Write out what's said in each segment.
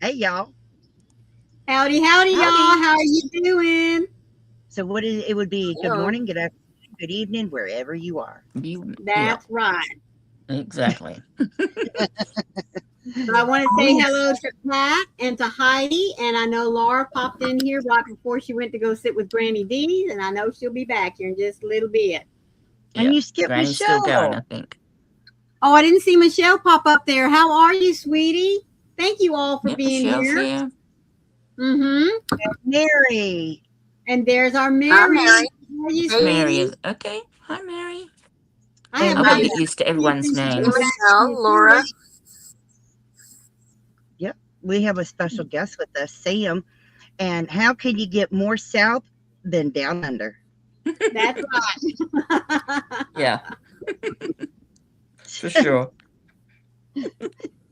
Hey, y'all. Howdy, howdy, y'all. Howdy. How are you doing? So what is it would be good Hello. morning, good afternoon, good evening, wherever you are. Yeah, That's right. exactly. So I want to say hello to Pat and to Heidi. And I know Laura popped in here right before she went to go sit with Granny D's. And I know she'll be back here in just a little bit. And Yeah. you skipped Granny's still going, I Michelle. think. Oh, I didn't see Michelle pop up there. How are you, sweetie? Thank you all for Yep, being Michelle's here. here. Mm-hmm. Mary. And there's our Hi, Mary. Mary. How are you, Hey, Mary sweetie? is okay. Hi, Mary. I have I'll not get Mary. used to seen you everyone's since you've been names. back in Michelle, Laura. Yep. We have a special guest with us, Sam. And how can you get more south than down under? That's right. Yeah, for sure.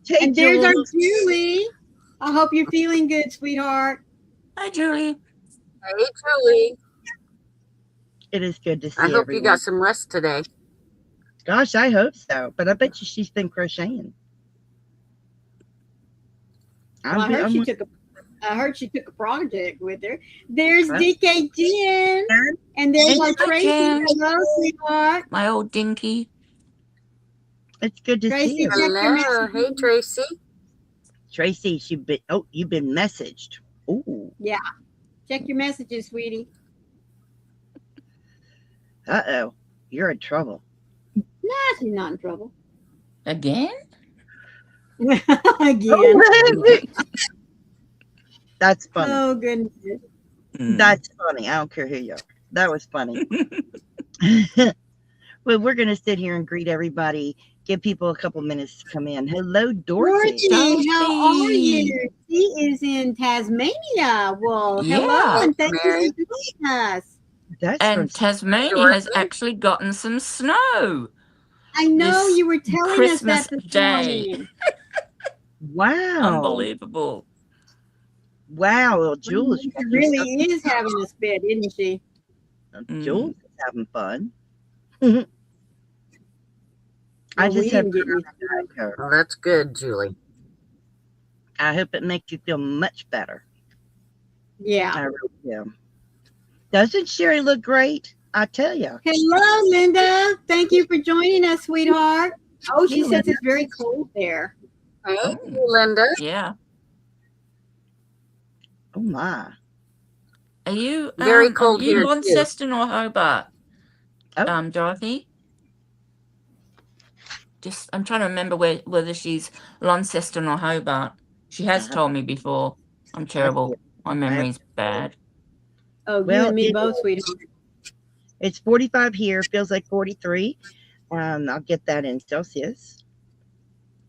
Hey, And there's our Jules. Julie. I hope you're feeling good, sweetheart. Hi, Julie. Hey, Julie. It is good to I see hope you everyone. got some rest today. Gosh, I hope so. But I bet you she's been crocheting. Well, I heard she took a project with her. There's Well, DK Jen. And there's our Hi, Tracy. Jen. Hello, sweetheart. My old dinky. it's good to see Tracy, you. check your Hello. messages. Hey, Tracy. Tracy, you've been messaged. Ooh. Yeah. Check your messages, sweetie. Uh-oh. You're in trouble. Nah, she's not in trouble. Again? Again. That's funny. Oh, goodness. That's funny. I don't care who you are. That was funny. Well, we're going to sit here and greet everybody. Give people a couple minutes to come in. Hello, Dorothy. Dorothy, how are Dorothy. you? She is in Tasmania. Well, hello, Yeah. and thank Mary. you for joining us. That's from And Tasmania has Dorothy. actually gotten some snow I know this you were telling Christmas us that this Day. morning. wow. Unbelievable. Wow. Well, Jules, She really is having a spit, isn't she? Jules is having fun. Well, I just we have didn't get used to it. her. Well, that's good, Julie. I hope it makes you feel much better. Yeah. I really do. Doesn't Sherry look great? I tell you. Hello, Linda. Thank you for joining us, sweetheart. Oh, she Hey, says it's very cold there. Hey, Oh. Linda. Yeah. Oh my. Are you Very cold are you here, too. Launceston or Hobart? Oh. Dorothy? Just I'm trying to remember whether she's Launceston or Hobart. She has told me before. I'm terrible. My memory's bad. Oh, you Well, and me both, sweetheart. it's 45 here. Feels like 43. I'll get that in Celsius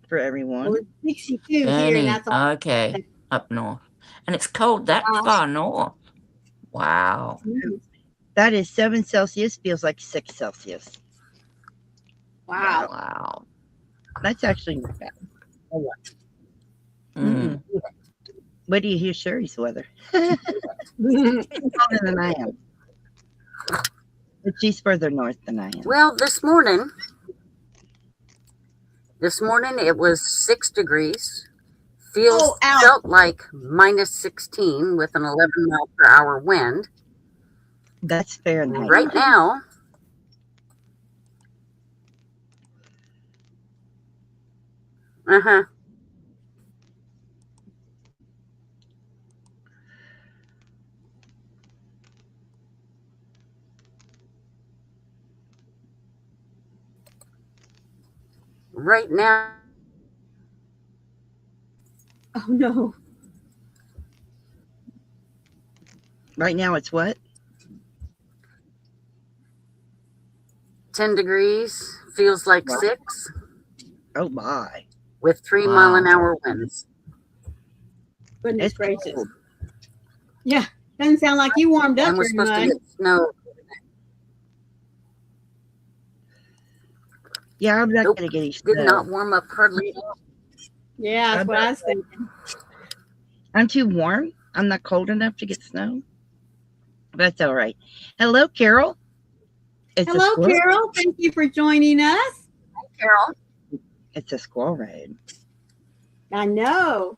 for everyone. Well, it's 62 here, and Benny. that's all. Okay. Up north. And it's cold that far north. Wow. That is 7 Celsius. Feels like 6 Celsius. Wow. Wow. That's actually not bad. Oh, Mm. what do you hear Sherry's weather? She's colder than I am. But she's further north than I am. Well, this morning it was 6 degrees. Felt like minus 16 with an 11 mile per hour wind. That's Fahrenheit. Right now, right now, Oh, no. Right now it's what? 10 degrees. Feels like Wow. 6 Oh my. with 3 mile an hour winds. Goodness It's gracious. cold. Yeah. Doesn't sound like you warmed up And we're very supposed to much. get snow. Yeah, I'm not Nope. gonna get any Did snow. not warm up hardly at all. Yeah, that's what I was thinking. I'm too warm. I'm not cold enough to get snow. That's all right. Hello, Carol. It's a Hello, squirrel. Carol. Thank you for joining us. Hi, Carol. It's a squirrel raid. I know.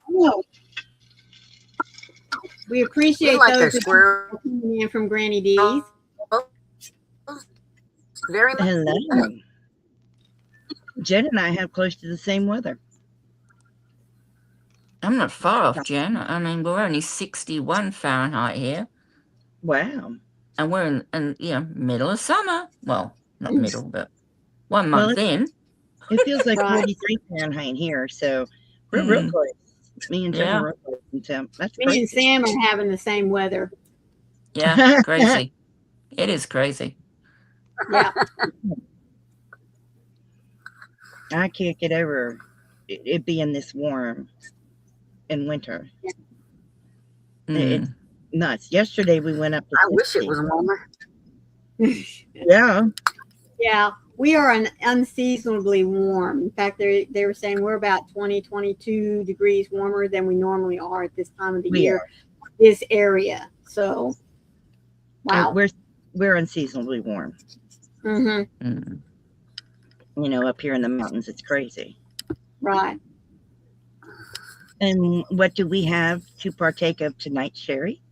We appreciate We like our those that squirrels are coming in from Granny D's. very much. Hello. Jen and I have close to the same weather. I'm not far off, Jen. I mean, we're only 61 Fahrenheit here. Wow. And we're in middle of summer. Well, not middle, but 1 month in. It feels like Right. 43 Fahrenheit here, so we're real close. Me and Jen are real close in temp. That's Me crazy. and Sam are having the same weather. Yeah, crazy. It is crazy. Yeah. I can't get over it being this warm in winter. It's nuts. Yesterday we went up to I wish 60. it was warmer. Yeah. Yeah. We are unseasonably warm. In fact, they were saying we're about 20, 22 degrees warmer than we normally are at this time of the year. This area. So, wow. We're unseasonably warm. Mm-hmm. You know, up here in the mountains, it's crazy. Right. And what do we have to partake of tonight, Sherry?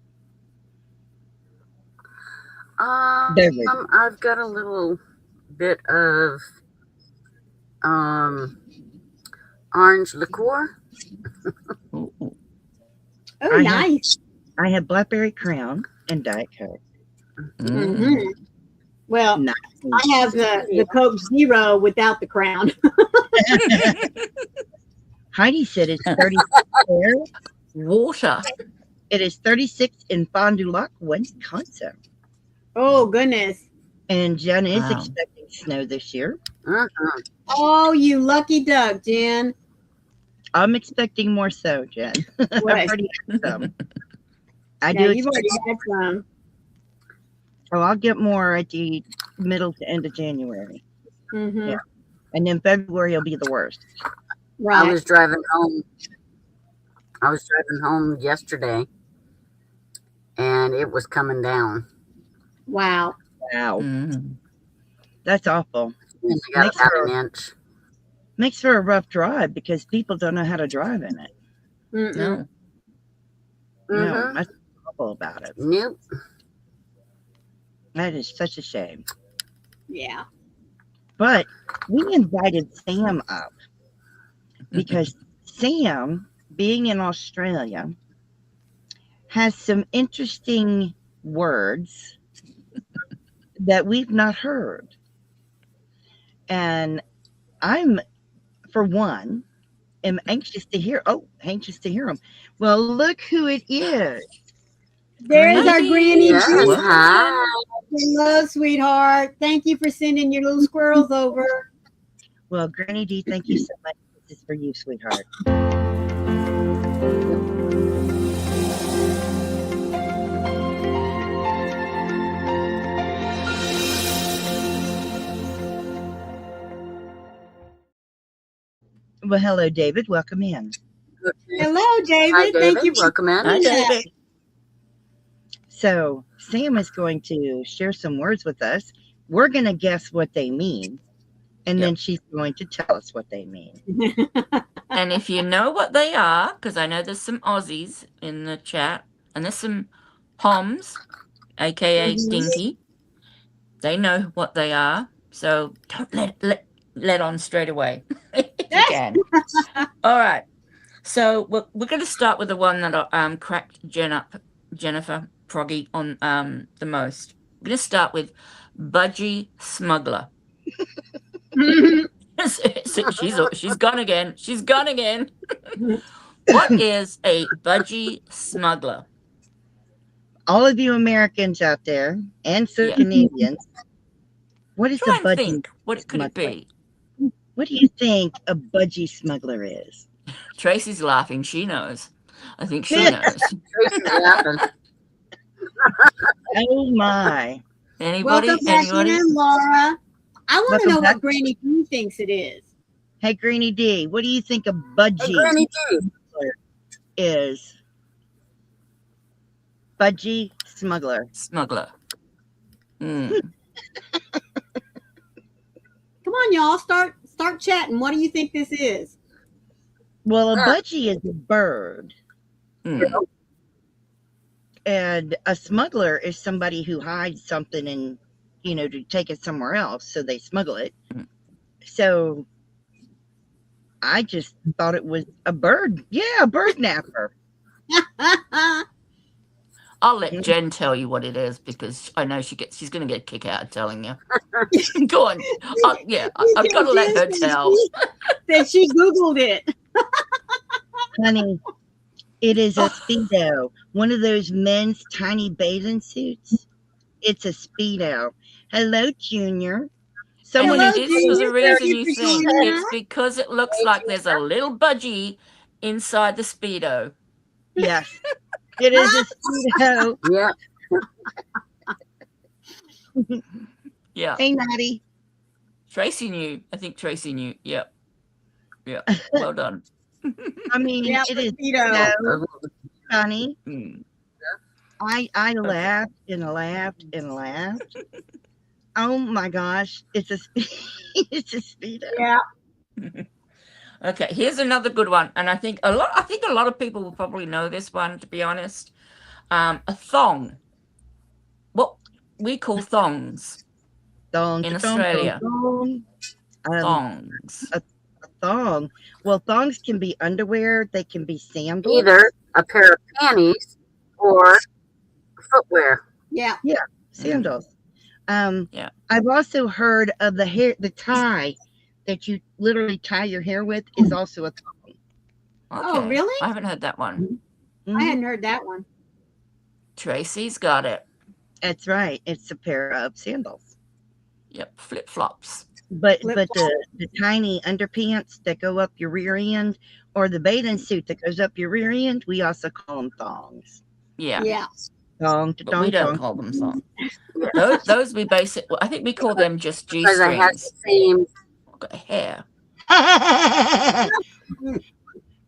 I've got a little bit of orange liqueur. Oh, nice. I have blackberry crown and Diet Coke. Mm-hmm. Well, nice. I have the Coke Zero without the crown. Heidi said it's 36 there. Water. It is 36 in Fond du Lac, Wisconsin. Oh, goodness. And Jen is expecting snow this year. Oh, you lucky duck, Jen. I'm expecting more so, Jen. I've already had some. You've already had some. Oh, I'll get more at the middle to end of January. Mm-hmm. Yeah. And then February will be the worst. Right. I was driving home yesterday, and it was coming down. Wow. That's awful. And I got about an inch. Makes for a rough drive because people don't know how to drive in it. No. No, that's awful about it. Nope. That is such a shame. Yeah. But we invited Sam up because Sam, being in Australia, has some interesting words that we've not heard. And I'm, for one, am anxious to hear them. Well, look who it is. There's our Granny. Yes, hi. Hello, sweetheart. Thank you for sending your little squirrels over. Well, Granny D, thank you so much. This is for you, sweetheart. Well, hello, David. Welcome in. Hello, David. Hi, David. Thank you. Welcome in. Hi, David. So Sam is going to share some words with us. We're going to guess what they mean, and then she's going to tell us what they mean. And if you know what they are, because I know there's some Aussies in the chat, and there's some Poms, aka Dinky. They know what they are, so don't let on straight away if you can. All right. So we're going to start with the one that cracked Jennifer Froggy on the most. We're going to start with Budgie Smuggler. She's gone again. She's gone again. What is a Budgie Smuggler? All of you Americans out there and Canadians, what is a budgie? Think. What could it be? What do you think a budgie smuggler is? Tracy's laughing. She knows. I think she knows. Tracy's laughing. Oh my! Anybody? Welcome back in, Laura. I want to know what Granny D thinks it is. Hey, Granny D, what do you think a budgie is? Budgie smuggler. Smuggler. Come on, y'all. Start chatting. What do you think this is? Well, a budgie is a bird. And a smuggler is somebody who hides something and, to take it somewhere else. So they smuggle it. So I just thought it was a bird. Yeah, a bird napper. I'll let Jen tell you what it is because I know she's going to get a kick out of telling you. Go on. I've got to let her tell. That she Googled it. Honey, it is a Speedo. One of those men's tiny bathing suits. It's a Speedo. Hello, Junior. And it is for the reason you think. It's because it looks like there's a little budgie inside the Speedo. Yes. It is a Speedo. Yeah. Yeah. Hey, Natty. Tracy knew. I think Tracy knew. Yep. Yeah. Well done. I mean, it is so funny. I laughed and laughed and laughed. Oh my gosh, it's a Speedo. Yeah. Okay, here's another good one, and I think a lot of people will probably know this one. To be honest, a thong. What we call thongs in Australia. Thongs. A thong. Well, thongs can be underwear. They can be sandals. Either a pair of panties or footwear. Yeah. Yeah, sandals. Yeah. I've also heard of the tie that you literally tie your hair with is also a thong. Okay. Oh, really? I haven't heard that one. I hadn't heard that one. Tracy's got it. That's right. It's a pair of sandals. Yep, flip-flops. But the tiny underpants that go up your rear end, or the bathing suit that goes up your rear end, we also call them thongs. Yeah. Yeah. Thong to But thong. we don't call them thongs. Those we I think we call them just Because it has G-strings. the same. Got hair.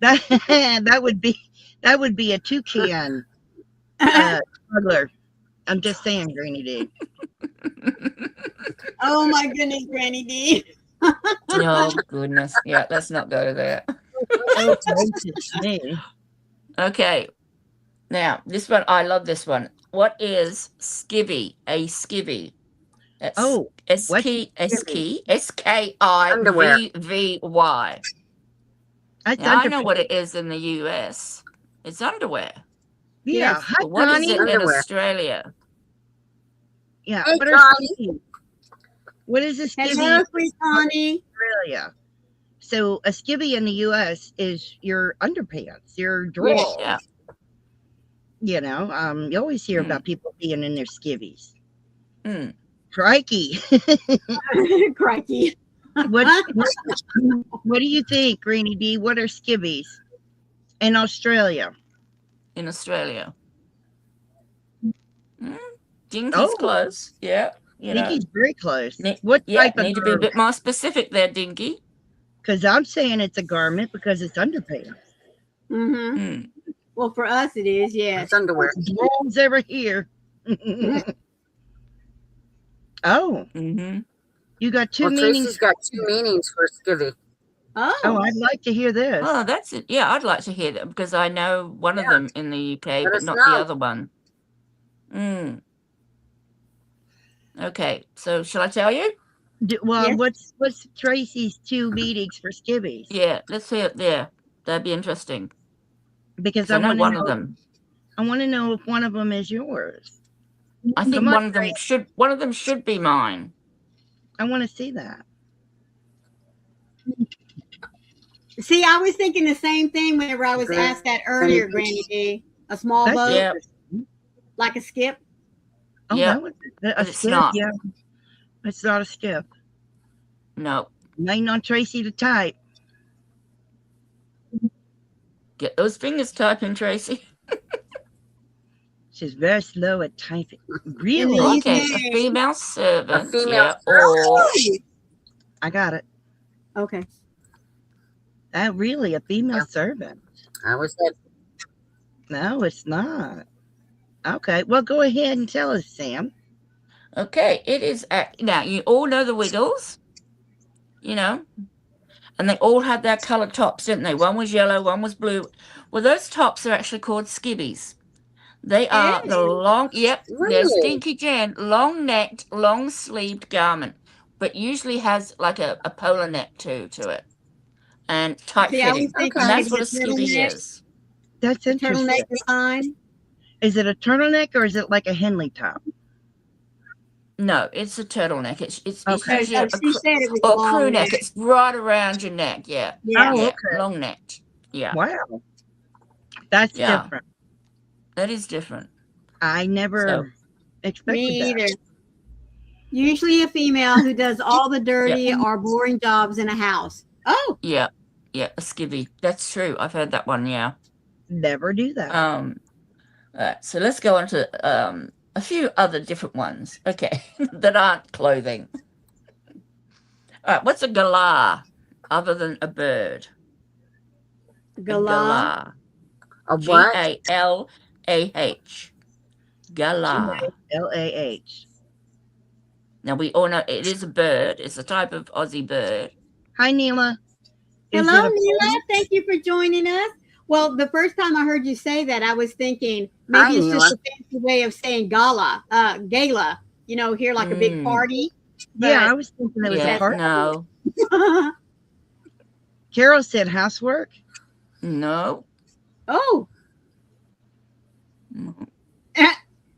that would be a toucan smuggler. I'm just saying, Granny D. Oh my goodness, Granny D. Oh goodness. Yeah, let's not go there. Oh, gracious me. Okay. Now, this one, I love this one. What is skivvy? A skivvy. That's S-K-I-V-V-Y. Now, I know what it is in the US. It's underwear. Yeah. Yes. Hi, But what is Connie. it in Underwear. Australia? Yeah. Hey, What, Connie. what is a skivvy Hello, in sweet Connie. Australia? So a skivvy in the US is your underpants, your drawers. Yeah. You always hear about people being in their skivvies. Mm. Crikey. Crikey. What do you think, Greenie D? What are skivvies in Australia? In Australia. Dinky's close. Yeah. Dinky's very close. What type of need to be a bit more specific there, Dinky. Because I'm saying it's a garment because it's underpants. Mm-hmm. Well, for us it is, yes. It's underwear. Drones ever here. Oh. Mm-hmm. You got two Well, meanings. Tracy's got two meanings for skivvy. Oh, I'd like to hear this. Oh, that's it. Yeah, I'd like to hear that because I know one of them in the UK, Let but us not know. the other one. Okay, so shall I tell you? What's Tracy's two meanings for skivvies? Yeah, let's hear it there. That'd be interesting. Because I know one of them. I want to know if one of them is yours. I think one of them should be mine. I want to see that. See, I was thinking the same thing whenever I was asked that earlier, Granny D. A small boat, Yeah. like a skip. Oh, Yeah. that was a It's skip. not. Yeah, it's not a skip. No. Ain't on Tracy to type. Get those fingers typing, Tracy. She's very slow at typing. Really? Okay, a female servant. A female yeah, or I got it. Okay. Really a female servant. I was that. No, it's not. Okay, well, go ahead and tell us, Sam. okay, it is. Now you all know the Wiggles, and they all had their colored tops, didn't they? One was yellow, one was blue. Well, those tops are actually called skivvies. They are the long, yep, they're Really? Stinky Jen, long-necked, long-sleeved garment, but usually has like a polar neck to it, and See, I was tight-fitting, thinking and that's maybe what a a skivvy turtleneck, is. That's a interesting. turtleneck design. Is it a turtleneck or is it like a Henley top? No, it's a turtleneck. It's Okay. usually a She said it was or long crew neck. neck. It's right around your neck. Yeah. Yeah. Oh, Yeah. okay. Long necked. Yeah. Wow. That's Yeah. different. That is different. I never expected Me that. either. Usually a female who does all the dirty or boring jobs in a house. Oh. Yeah. Yeah. A skivvy. That's true. I've heard that one. Yeah. Never do that. All right. So let's go on to a few other different ones. Okay. That aren't clothing. All right. What's a galah other than a bird? Galah. A what? G-A-L-A-H. Galah. L-A-H. Now we all know it is a bird. It's a type of Aussie bird. Hi, Neela. Hello, Neela. Thank you for joining us. Well, the first time I heard you say that, I was thinking maybe it's just a fancy way of saying gala. You know, here like a big party. Yeah, I was thinking it was a party. No. Carol said housework. No. Oh.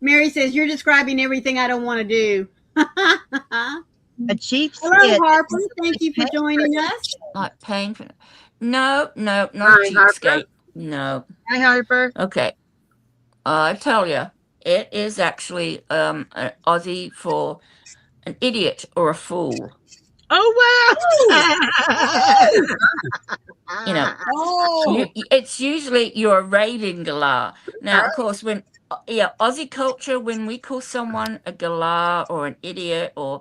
Mary says you're describing everything I don't want to do. A cheap skit. Hello, Harper. Thank you for joining us. Like paying for No, not Hi, a cheapskate. No. Hi, Harper. Okay. I tell you, it is actually an Aussie for an idiot or a fool. Oh, wow. You know, it's usually you're raiding galah. Now, of course, when Aussie culture, when we call someone a galah or an idiot, or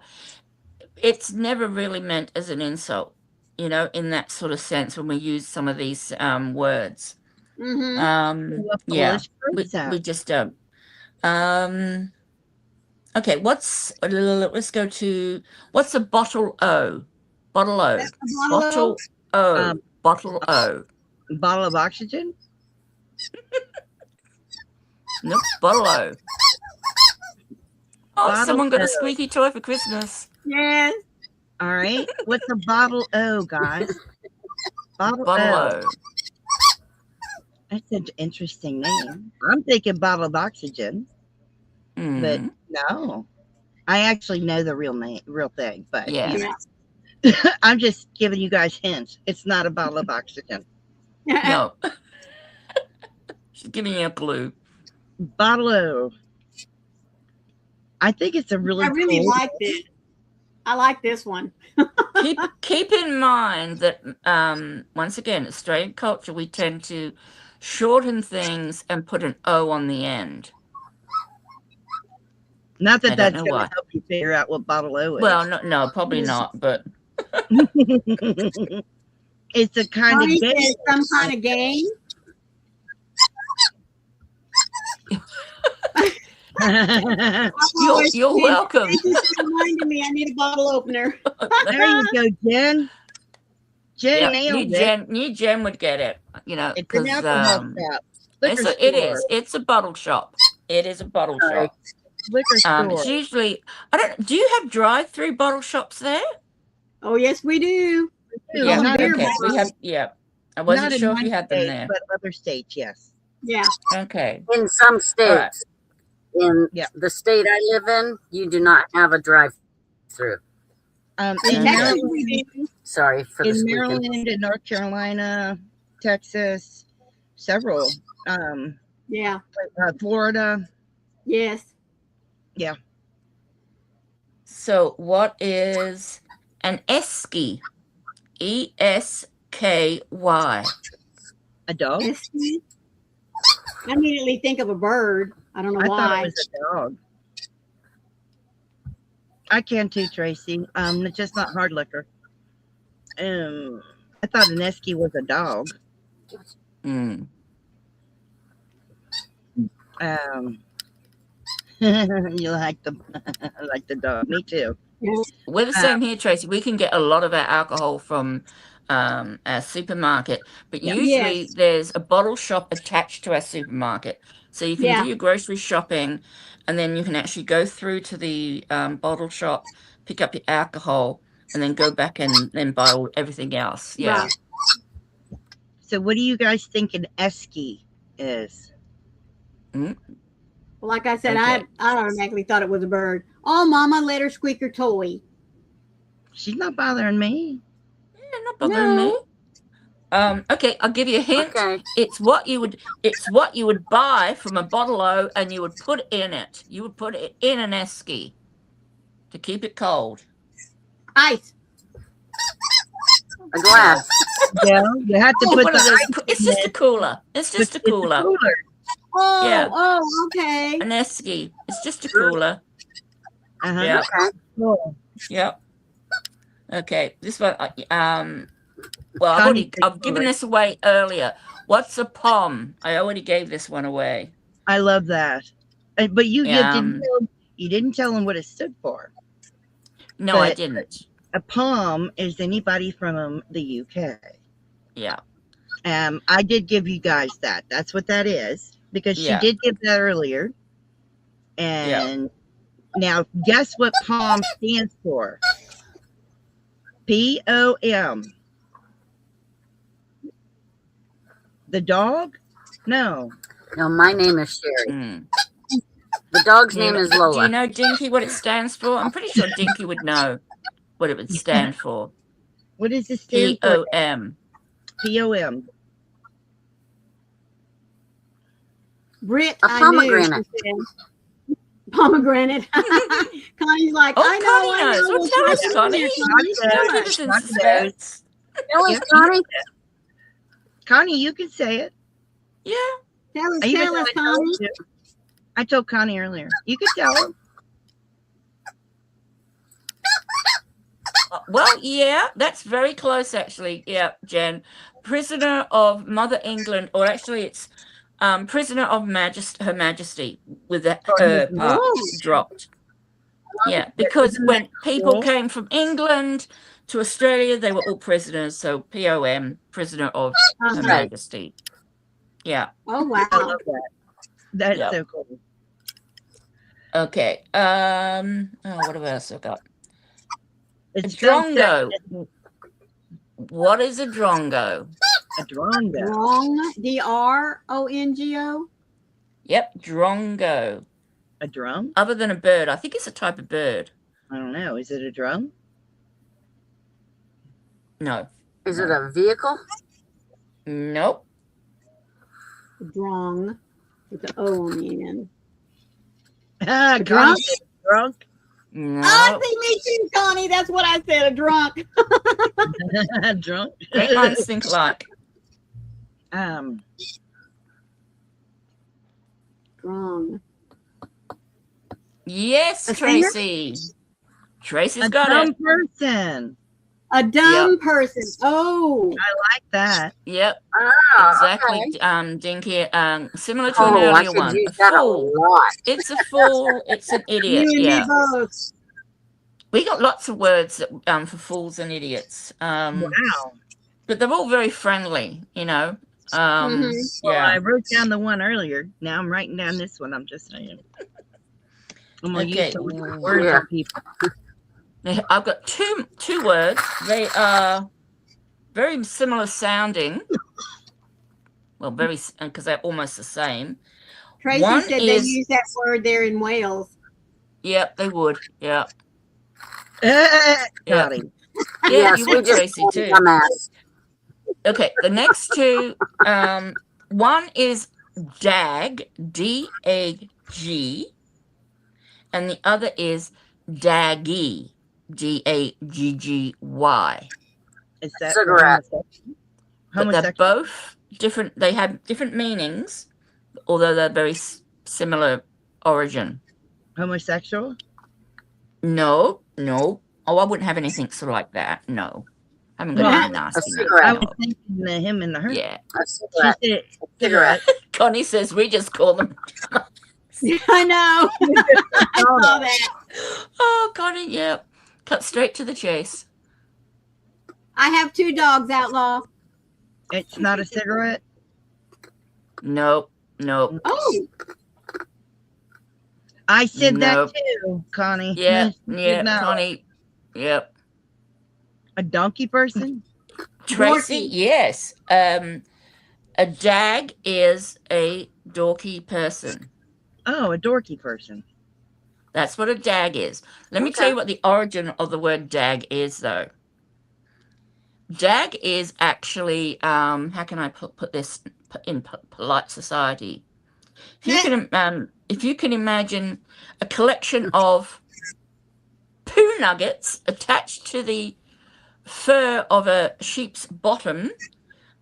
it's never really meant as an insult, you know, in that sort of sense when we use some of these words. Yeah, we just don't. Okay, let's go to, what's a bottle O? Bottle O. Bottle O. Bottle O. Bottle of oxygen? Nope, bottle O. Oh, Bottle someone got O. a squeaky toy for Christmas. Yes. All right. What's a bottle O, guys? Bottle O. That's an interesting name. I'm thinking bottle of oxygen. But no. I actually know the real thing, but yeah. I'm just giving you guys hints. It's not a bottle of oxygen. No. She's giving you a clue. Bottle O. I think it's a really I really cool like this. I like this one. keep in mind that once again, Australian culture, we tend to shorten things and put an O on the end. Not that that's going to help you figure out what bottle O is. Well, no, probably not, but it's a kind of game. Some kind of game. You're welcome. Thank you for reminding me. I need a bottle opener. There you go, Jen. Jen nailed it. New Jen would get it. You know, it's an alcohol shop. It is. It's a bottle shop. It is a bottle shop. Liquor store. It's usually, I don't. Do you have drive-through bottle shops there? Oh yes, we do. Yeah, okay. We have. Yeah, I wasn't sure if you had them there. But other states, yes. Yeah. Okay. In some states, in the state I live in, you do not have a drive-through. In Maryland, sorry for the squeaking. Maryland and North Carolina, Texas, several. Florida. Yes. Yeah. So what is an esky? E-S-K-Y. A dog? Esky? I immediately think of a bird. I don't know why. I thought it was a dog. I can too, Tracy. It's just not hard liquor. I thought an esky was a dog. You like the dog. Me too. We're the same here, Tracy. We can get a lot of our alcohol from our supermarket, but Yeah. usually Yes. there's a bottle shop attached to our supermarket. So you can Yeah. do your grocery shopping, and then you can actually go through to the bottle shop, pick up your alcohol, and then go back and then buy everything else. Yeah. Right. So what do you guys think an esky is? Like I said, Okay. I automatically thought it was a bird. Oh, Mama, let her squeak her toy. She's not bothering me. Yeah, not bothering me. Okay, I'll give you a hint. Okay. It's what you would buy from a bottle-o and you would put in it. You would put it in an esky to keep it cold. Ice. A glass. Yeah, you have to put One of the those, ice it's in just a it. cooler. It's just a It's cooler. Oh, Yeah. oh, okay. An esky. It's just a cooler. Uh-huh. Yeah. Okay. Cool. Yep. Okay. This one. Well, Connie, I've given this away earlier. What's a pom? I already gave this one away. I love that. But you Yeah, didn't tell them what it stood for. No, I But- didn't. A POM is anybody from the UK. Yeah. I did give you guys that. That's what that is because she Yeah. did give that earlier. And now, guess what POM stands for? POM. The dog? No. No, my name is Sherry. Mm. The dog's name is Do you Lola. know, Dinky, what it stands for? I'm pretty sure Dinky would know what it would stand for. What does it stand for? POM. POM. Brit, A I pomegranate. knew. She said. Pomegranate. Connie's like, Oh, I Connie knows. know. Well, tell us, What's Connie. here, Don't leave us in suspense. Tell us, Yep. Connie. Connie, you can say it. Yeah. Tell us, Even tell though us, I told Connie. you. I told Connie earlier. You can tell her. Well, yeah, that's very close, actually. Yeah, Jen. Prisoner of Mother England, or actually it's Prisoner of Her Majesty with the her part dropped. Yeah, because when people came from England to Australia, they were all prisoners. So POM, Prisoner of Her Majesty. Yeah. Oh, wow. I love that. That's Yep. so cool. Okay. What else I got? It's Drongo. What is a drongo? A drongo. Wrong. DRONGO. Yep, drongo. A drum? Other than a bird, I think it's a type of bird. I don't know. Is it a drum? No. Is it a vehicle? Nope. Drong. With the O on the end. Ah, drunk? Drunk. No. Oh, see, me too, Connie. That's what I said, a drunk. Drunk. Great minds think alike. Drong. Yes, A singer? Tracy. Tracy's A got dumb it. person. A dumb person. Oh. I like that. Yep, Oh, exactly. okay. Dinky. Similar to an Oh, I earlier could one. use A that a fool. lot. It's a fool. It's an You idiot. and Yeah. me both. We got lots of words that, for fools and idiots. Wow. But they're all very friendly, you know. Mhm. Well, Yeah. I wrote down the one earlier. Now I'm writing down this one. I'm just saying. I'm gonna Okay. use some words Yeah. on people. Now, I've got two words. They are very similar sounding. Well, because they're almost the same. Tracy One said is- they use that word there in Wales. Yep, they would. Yeah. Got him. Yeah, Yes, you we would, just Tracy, called too. dumbass. Okay, the next two, one is DAG, D-A-G, and the other is Daggy, D-A-G-G-Y. Is that Cigarette. But they're homosexual? both different. They have different meanings, although they're very similar origin. Homosexual? No. Oh, I wouldn't have anything sort of like that. No. I haven't got Well, any nasty. cigarette. I No. was thinking the him and the her. Yeah. A She cigarette. said Cigarette. Connie says we just call them. I know. I saw that. Oh, Connie, yeah. Cut straight to the chase. I have 2 dogs, Outlaw. It's not a cigarette? Nope. Nope. Oh, I said Nope. that too, Connie. Yeah. You Yeah. know. Connie. Yep. A donkey person? Tracy. dorky. Yes. A dag is a dorky person. Oh, a dorky person. That's what a dag is. Let me tell you what the origin of the word dag is, though. Dag is actually, how can I put this in polite society? If you can imagine a collection of poo nuggets attached to the fur of a sheep's bottom,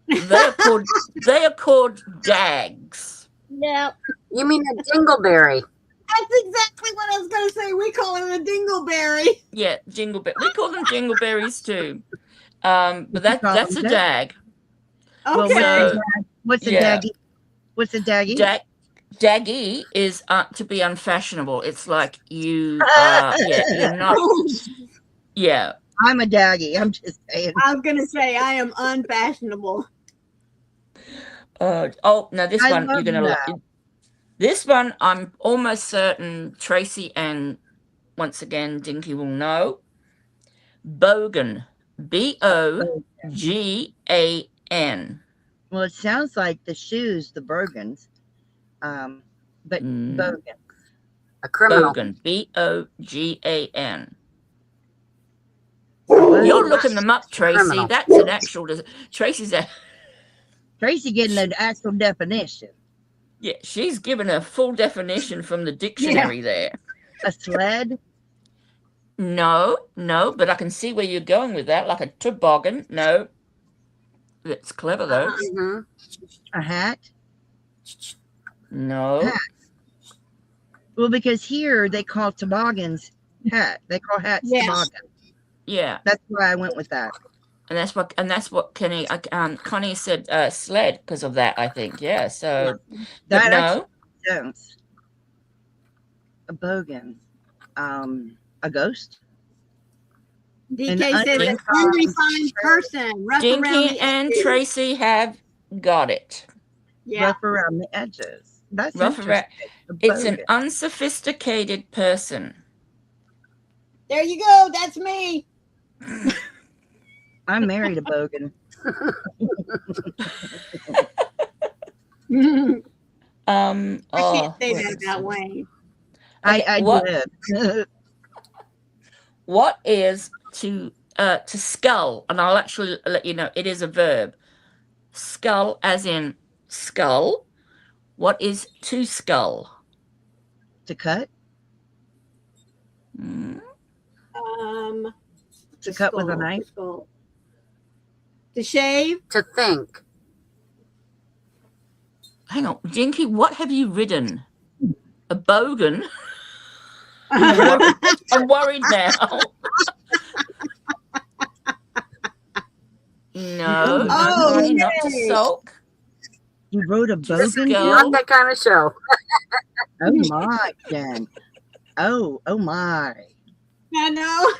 they are called dags. Yeah. You mean a dingleberry? That's exactly what I was going to say. We call it a dingleberry. Yeah, jingleberry. We call them jingleberries too. But that's a dag. Okay. So, what's a yeah. daggy? What's a daggy? Daggy is to be unfashionable. It's like you're not. Yeah. I'm a daggy. I'm just saying. I was going to say I am unfashionable. Oh, no, this I one you're love gonna that. like. This one I'm almost certain Tracy and once again Dinky will know. Bogan. BOGAN. Well, it sounds like the shoes, the Bergens, but Bogan. A criminal. Bogan. BOGAN. What? You're looking them up, Tracy. Criminal. That's an actual. Tracy's a. Tracy getting the actual definition. Yeah, she's given a full definition from the dictionary there. A sled? No, but I can see where you're going with that, like a toboggan. No. That's clever, though. Mm-hmm. A hat? No. Hat. Well, because here they call toboggans hat. They call hats toboggans. Yeah. That's why I went with that. And that's what Connie said sled because of that, I think. Yeah. So That no. Sounds. A bogan. A ghost? DK says an unrefined person. Rough around Dinky the and edges. Tracy have got it. Yeah. Rough around the edges. That's Rough around. interesting. It's an unsophisticated person. There you go. That's me. I married a bogan. I can't say that about Wayne. I did. What is to scull? And I'll actually let you know it is a verb. Scull as in skull. What is to scull? To cut? To cut with a knife? To shave? To think. Hang on, Dinky, what have you ridden? A bogan? I'm worried now. No, Connie, not to sulk. You wrote a bogan? Not that kind of show. Oh my, Jen. Oh my. I know.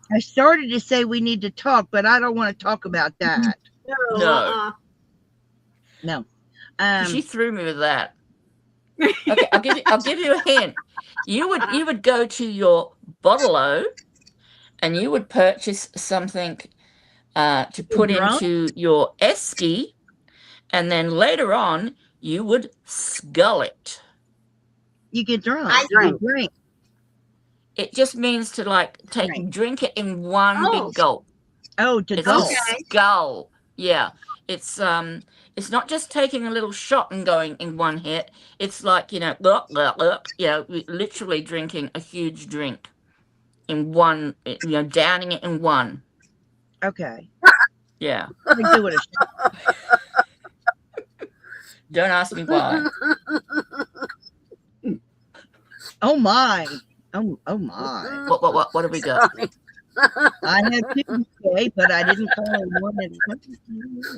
I started to say we need to talk, but I don't want to talk about that. No. No. She threw me with that. Okay, I'll give you a hint. You would go to your bottle-o and you would purchase something to put into your esky, and then later on you would scull it. You get drunk. I drink. It just means to like drink it in one big gulp. Oh, to It's gulp. a scull. Yeah. It's not just taking a little shot and going in one hit. It's like, literally drinking a huge drink in one, downing it in one. Okay. Yeah. Let me do it a shot. Don't ask me why. Oh my. Oh my. What have we got? I had two today, but I didn't call it one at a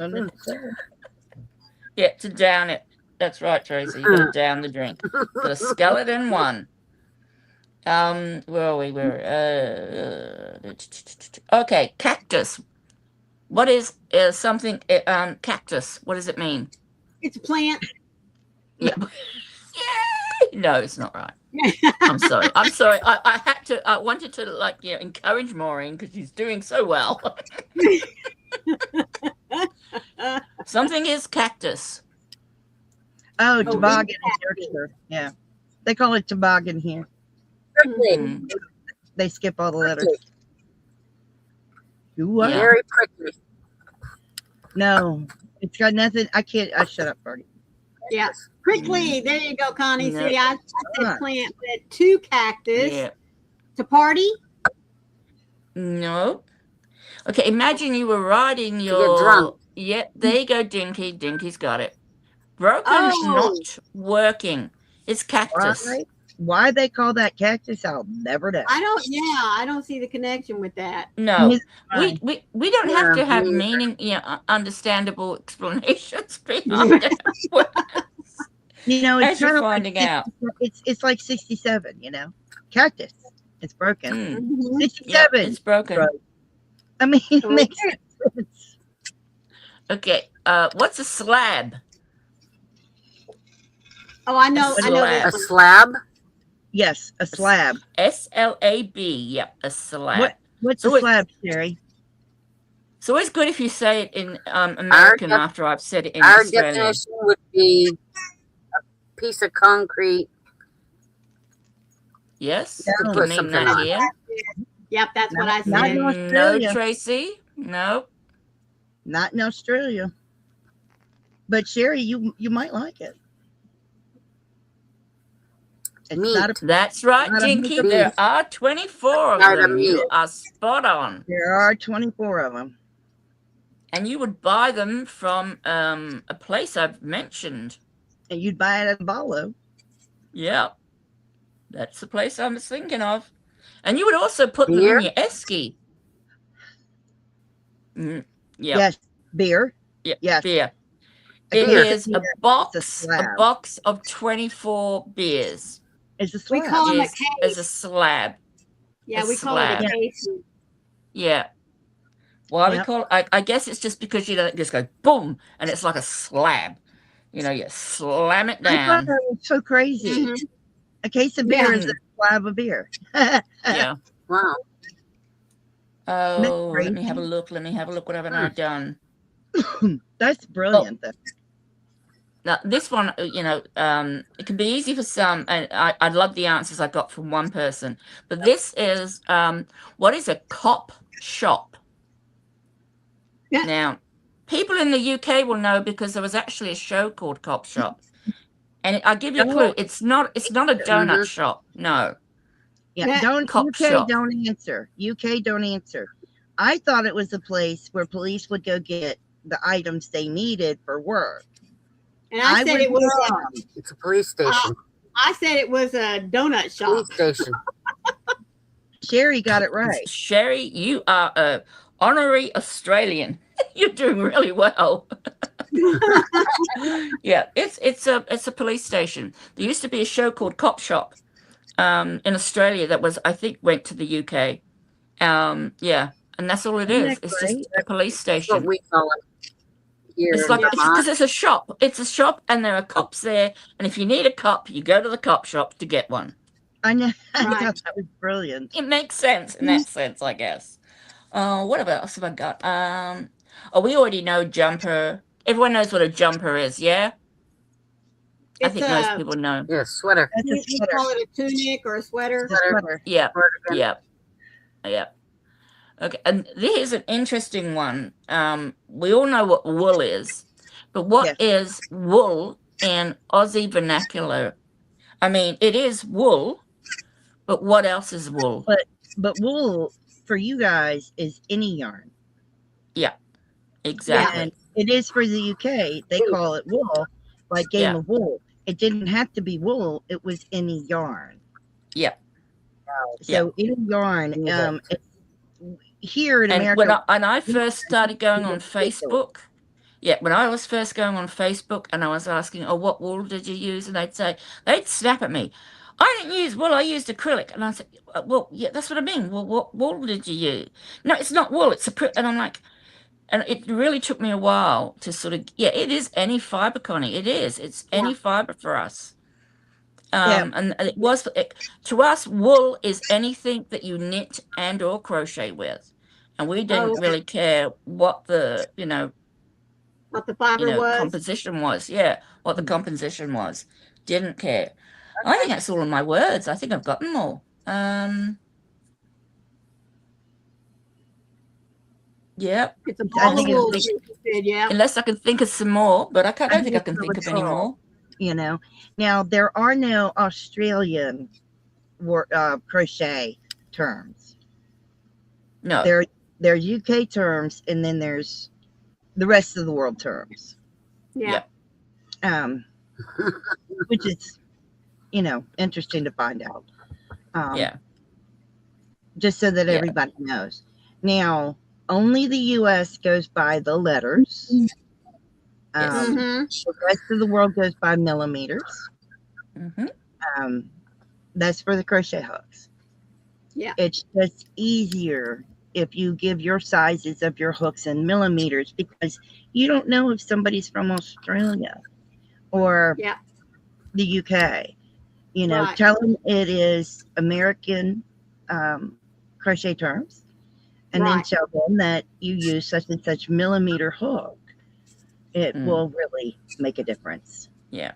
time. Yeah, to down it. That's right, Tracy. You got to down the drink. Got to scull it in one. Where are we? Okay, cactus. What is something? Cactus. What does it mean? It's a plant. Yeah. Yay! No, it's not right. I'm sorry. I'm sorry. I had to. I wanted to encourage Maureen because she's doing so well. Something is cactus. Oh, toboggan in Yorkshire. Yeah. They call it toboggan here. Prickly. They skip all the letters. You what? Yeah. Very prickly. No. It's got nothing. I can't. I shut up, Froggy. Yeah. Prickly. There you go, Connie. No. See, I said plant, but two cactus. Yeah. To party? No. Okay, imagine you were riding your... get drunk. Yeah, there you go, Dinky. Dinky's got it. Broken, Oh. not working. It's cactus. Why they call that cactus, I'll never know. I don't see the connection with that. No, It's fine. we don't have to have meaning, understandable explanations behind it. You know, As it's you're kind of finding out. It's like 67, you know. Cactus. It's broken. Mhm. 67. Yeah, it's broken. Right. I mean, it makes sense. Okay, what's a slab? Oh, I know. I know. Slab. A slab? Yes, a slab. SLAB. Yep, a slab. What's So a slab, Sherry? It's always good if you say it in American after I've said it in Our Australian. definition would be a piece of concrete. Yes, Yeah. you Put mean something that on. here. Yep, that's what I Not said. in No, Australia. Tracy. No. Not in Australia. But Sherry, you might like it. It's Meat. not a, That's right, Not a Dinky. meat. There are 24 of Not a them. You meat. are spot on. there are 24 of them. And you would buy them from a place I've mentioned. And you'd buy it at Balo. Yeah. That's the place I was thinking of. And you would also put them Beer? in your esky. Yeah. Yes. Beer. Yeah. Yes. Beer. A It beer. is a It's a box slab. of 24 beers. It's a We slab. call them a Is as a case. slab. Yeah, a we call it a slab. case. Yeah. Why we Yep. call it? I guess it's just because you don't just go boom and it's like a slab. You know, you slam it I thought down. that was so crazy. Mhm. A case of beer Yeah. is a slab of beer. Yeah. Wow. Oh, let me crazy? have a look. Let me have a look. What haven't I done? That's brilliant, though. Now, this one, it can be easy for some, and I love the answers I got from one person. But this is, what is a cop shop? Yeah. Now, people in the UK will know because there was actually a show called Cop Shop, and I'll give you a clue. It's not a donut shop. No. Yeah, Yeah. don't Cop UK shop. don't answer. UK don't answer. I thought it was a place where police would go get the items they needed for work. And I said it was. wrong. It's a police station. I said it was a donut shop. Police station. Sherry got it right. Sherry, you are a honorary Australian. You're doing really well. Yeah, it's a police station. There used to be a show called Cop Shop in Australia that was, I think, went to the UK. Yeah, and that's all it Isn't is. that It's great? just a police That's what station. we call it here It's in like Vermont. because it's a shop. It's a shop, and there are cops there. And if you need a cop, you go to the cop shop to get one. I know. I Right. thought that was brilliant. It makes sense in that sense, I guess. What else have I got? We already know jumper. Everyone knows what a jumper is, yeah? I It's think most people know. Yeah, sweater. That's a we sweater. call it a tunic or a sweater. It's a sweater. Yeah, Cardigan. yeah. Okay, and here's an interesting one. We all know what wool is, but what is wool in Aussie vernacular? I mean, it is wool, but what else is wool? But wool for you guys is any yarn. Exactly. And it is for the UK. They call it wool, like Game Yeah. of Wool. It didn't have to be wool. It was any yarn. Yeah. So any yarn. Here in And America, when I first started going on Facebook, when I was first going on Facebook and I was asking, what wool did you use? And they'd snap at me. I didn't use wool, I used acrylic. And I said, well, yeah, that's what I mean. Well, what wool did you use? No, it's not wool, it's acrylic. And I'm like, and it really took me a while to sort of, yeah, it is any fiber, Connie. It is. It's any fiber for us. And it was, to us, wool is anything that you knit and or crochet with. And we didn't really care what the, what the fiber was. Composition was. Yeah, what the composition was. Didn't care. I think that's all of my words. I think I've got them all. Yeah. It's a ball of wool, yeah. Unless I can think of some more, but I don't think I can think of any more. Now there are no Australian crochet terms. No. There are UK terms, and then there's the rest of the world terms. Yeah. Which is, interesting to find out. Just so that everybody knows. Now, only the US goes by the letters. The rest of the world goes by millimeters. That's for the crochet hooks. Yeah. It's just easier if you give your sizes of your hooks in millimeters, because you don't know if somebody's from Australia or the UK. Tell them it is American crochet terms, and then tell them that you use such and such millimeter hook. It will really make a difference. Yeah.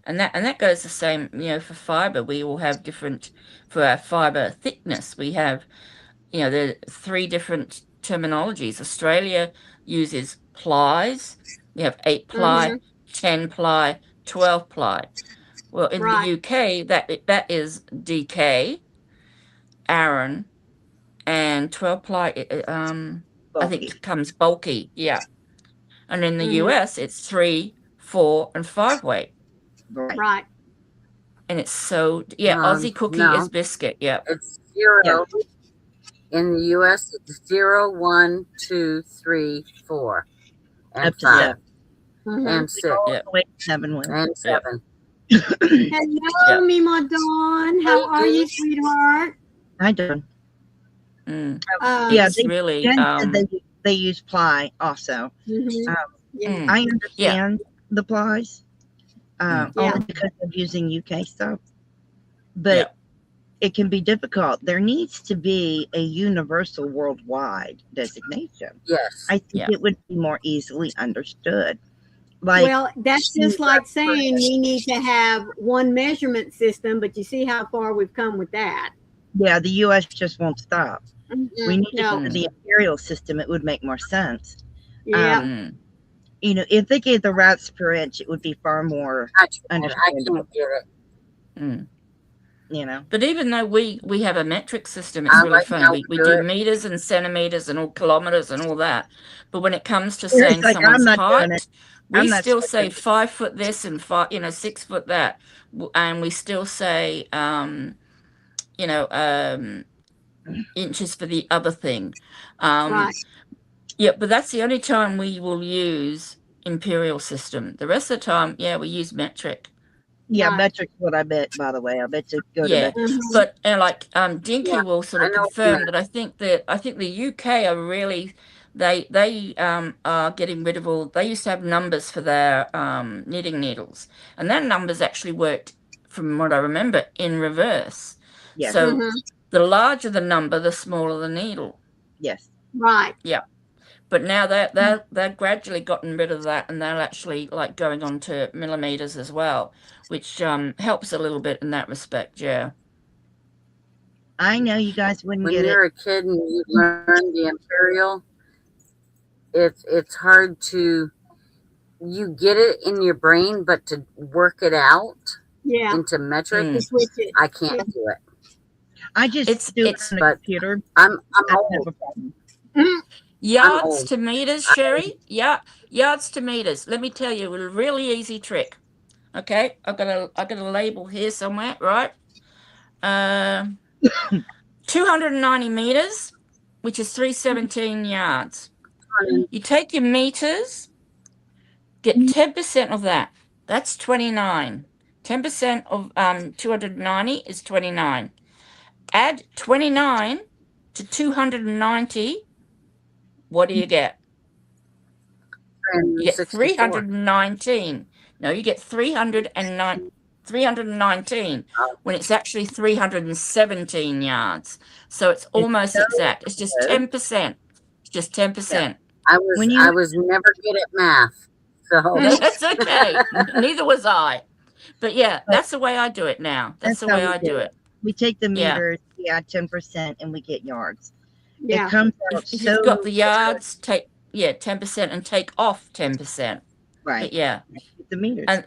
And that goes the same, for fiber. We all have different, for our fiber thickness, we have, there are 3 different terminologies. Australia uses plies. We have 8 ply, 10 ply, 12 ply. Well, in the UK, that is DK, Aran, and 12 ply, I think it comes bulky. Yeah. And in the US, it's 3, 4, and 5 weight. Right. And it's so, Aussie cookie is biscuit. Yeah. It's 0. In the US, it's 0, 1, 2, 3, 4, and 5, and 6, 7, and 7. Hello, Mima Dawn. How are you, sweetheart? Hi, Dawn. It's really. They use ply also. I understand the plies, only because of using UK stuff, but it can be difficult. There needs to be a universal worldwide designation. Yes. I think it would be more easily understood. Well, that's just like saying we need to have one measurement system, but you see how far we've come with that. Yeah, the US just won't stop. We need to go to the imperial system. It would make more sense. Yeah. If they gave the rats per inch, it would be far more understandable. I can't get it. But even though we have a metric system, it's really funny. We do meters and centimeters and all kilometers and all that. But when it comes to saying someone's height, we still say 5 foot this and 6 foot that, and we still say inches for the other thing. Yeah, but that's the only time we will use imperial system. The rest of the time, we use metric. Yeah, metric's what I bet, by the way. I bet you go to metric. But Dinky will sort of confirm that I think the UK are really they are getting rid of all. They used to have numbers for their knitting needles, and that numbers actually worked, from what I remember, in reverse. Yes. So the larger the number, the smaller the needle. Yes. Right. Yeah. But now they've gradually gotten rid of that, and they're actually going on to millimeters as well, which helps a little bit in that respect. Yeah. I know you guys wouldn't get it. When you're a kid and you learn the imperial, it's hard to, you get it in your brain, but to work it out into metric, I can't do it. I just do it on the computer. I'm old. Yards to meters, Sherry. Yards to meters. Let me tell you a really easy trick. Okay, I've got a label here somewhere, right? 290 meters, which is 317 yards. You take your meters, get 10% of that. That's 29. 10% of 290 is 29. Add 29 to 290. What do you get? You get 319. No, you get 319 when it's actually 317 yards. So it's almost exact. It's just 10%. It's just 10%. I was never good at math. So no, that's okay. Neither was I. But yeah, that's the way I do it now. That's the way I do it. We take the meters, we add 10%, and we get yards. Yeah. It comes out if you've got the yards, take 10% and take off 10%. Right. But yeah. The meters. And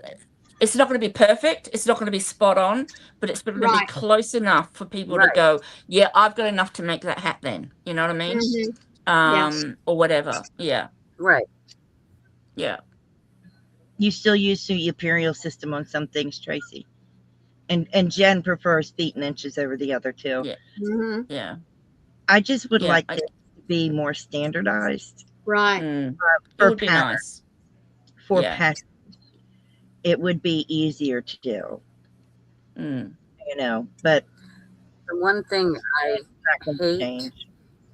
it's not going to be perfect. It's not going to be spot on, but it's going to be close enough for people to go, yeah, I've got enough to make that hat then. You know what I mean? Mm-hmm. Or whatever. Yeah. Right. Yeah. You still use the imperial system on some things, Tracy. And Jen prefers feet and inches over the other two. Yeah. Mm-hmm. Yeah. I just would like it to be more standardized. Right. It would be nice. For patterns, it would be easier to do. You know, but the one thing I hate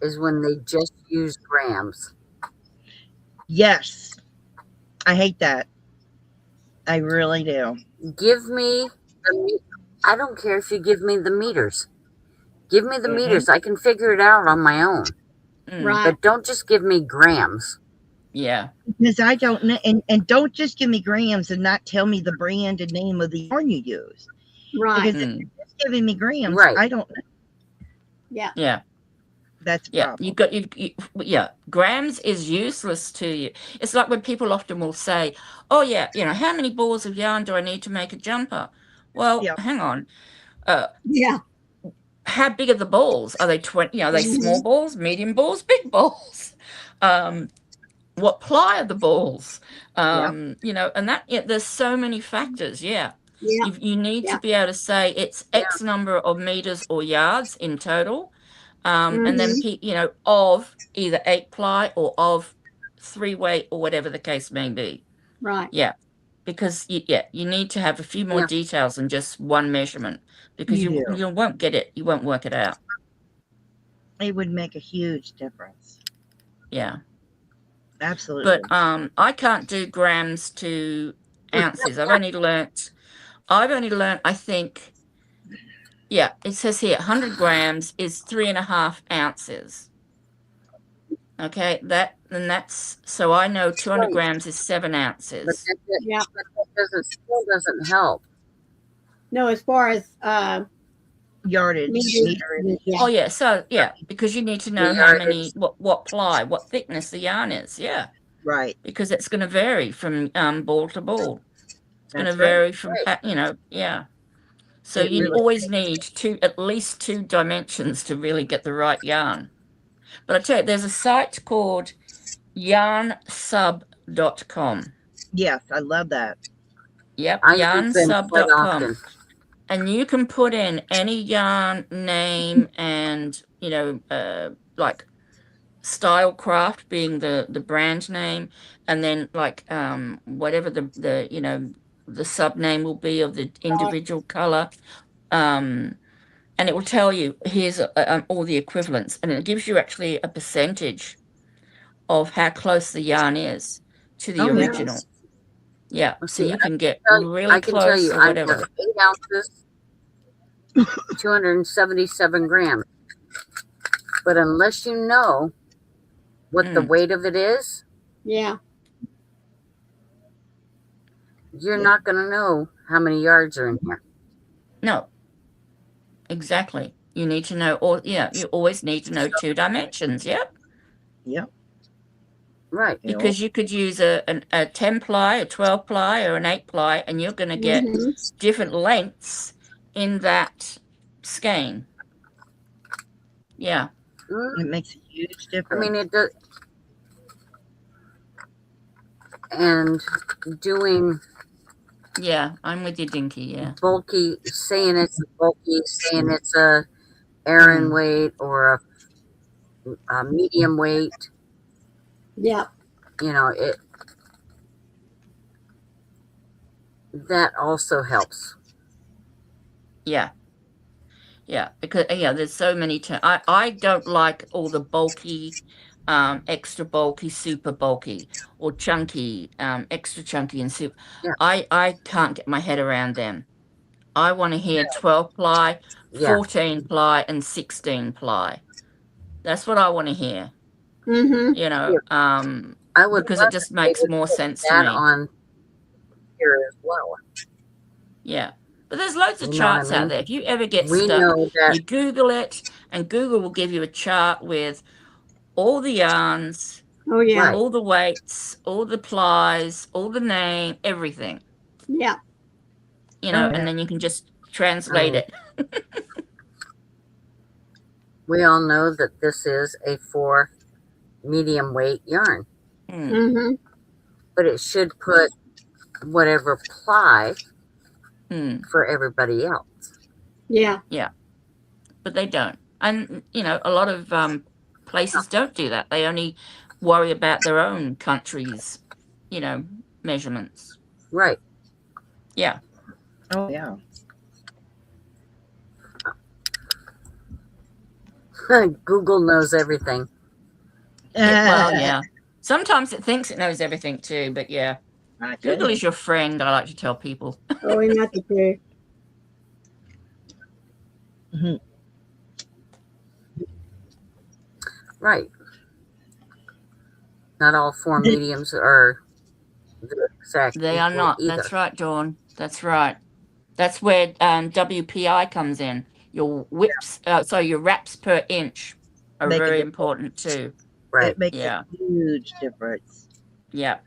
is when they just use grams. Yes. I hate that. I really do. Give me I don't care if you give me the meters. Give me the meters. I can figure it out on my own. Right. But don't just give me grams. Yeah. Because I don't know, and don't just give me grams and not tell me the brand and name of the yarn you use. Right. Because if you're just giving me grams, I don't know. Yeah. Yeah. That's a problem. Grams is useless to you. It's like when people often will say, oh yeah, how many balls of yarn do I need to make a jumper? Well, hang on. How big are the balls? Are they 20? Are they small balls, medium balls, big balls? What ply are the balls? And that there's so many factors. Yeah. You need to be able to say it's X number of meters or yards in total. And then, of either 8-ply or of 3-weight or whatever the case may be. Right. Yeah. Because, you need to have a few more details than just one measurement. Because you won't get it. You won't work it out. It would make a huge difference. Yeah. Absolutely. But I can't do grams to ounces. I've only learnt, I think, it says here 100 grams is 3.5 ounces. Okay, that's so I know 200 grams is 7 ounces. But that still doesn't help. No, as far as yardage. Oh yeah, so because you need to know how many, what ply, what thickness the yarn is. Yeah, right. Because it's going to vary from ball to ball. It's going to vary from So you always need at least 2 dimensions to really get the right yarn. But I tell you, there's a site called yarnsub.com. Yes, I love that. Yep, yarnsub.com. And you can put in any yarn name and, like Stylecraft being the brand name, and then like whatever the sub name will be of the individual color. And it will tell you, here's all the equivalents, and it gives you actually a percentage of how close the yarn is to the original. Yes. Yeah, so you can get really close. I can tell you, I have 8 ounces, 277 grams. But unless you know what the weight of it is, you're not going to know how many yards are in here. No. Exactly. You need to know, you always need to know 2 dimensions. Yep. Yep. Right. Because you could use a 10-ply, a 12-ply, or an 8-ply, and you're going to get different lengths in that skein. Yeah. It makes a huge difference. I mean, it does. And doing... Yeah, I'm with you, Dinky, yeah. Bulky, saying it's bulky, saying it's a Aran weight or a medium weight. Yeah. that also helps. Yeah. Yeah, because there's so many. I don't like all the bulky, extra bulky, super bulky, or chunky, extra chunky and super. Yeah. I can't get my head around them. I want to hear 12 ply, 14 ply, and 16 ply. That's what I want to hear. Mm-hmm. I would because it just makes more sense to me. On here as well. Yeah. But there's loads of charts out there. If you ever get stuck, you Google it, and Google will give you a chart with all the yarns, all the weights, all the plies, all the name, everything. Yeah. And then you can just translate it. We all know that this is a 4 medium weight yarn. Mm-hmm. But it should put whatever ply for everybody else. Yeah. Yeah. But they don't. And, a lot of places don't do that. They only worry about their own country's, measurements. Right. Yeah. Oh, yeah. Google knows everything. Well, yeah. Sometimes it thinks it knows everything too, but yeah. Google is your friend, I like to tell people. Oh, not the two. Mm-hmm. Right. Not all 4 mediums are the exact. They are not. Either. That's right, Dawn. That's right. That's where WPI comes in. Your whips, your wraps per inch are very important too. Right. It makes a huge difference. Yeah.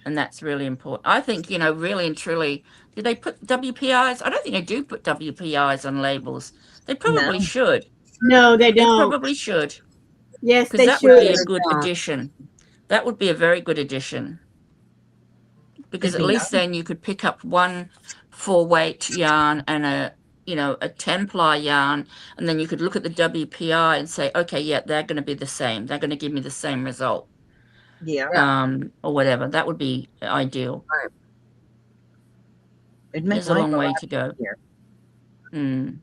And that's really important. I think, really and truly, do they put WPIs? I don't think they do put WPIs on labels. They probably should. No, they don't. They probably should. Yes, they should. Because that would be a good addition. That would be a very good addition. Because at least then you could pick up one 4-weight yarn and a 10-ply yarn, and then you could look at the WPI and say, okay, yeah, they're going to be the same. They're going to give me the same result. Yeah. Or whatever. That would be ideal. Right. There's a long way to go. It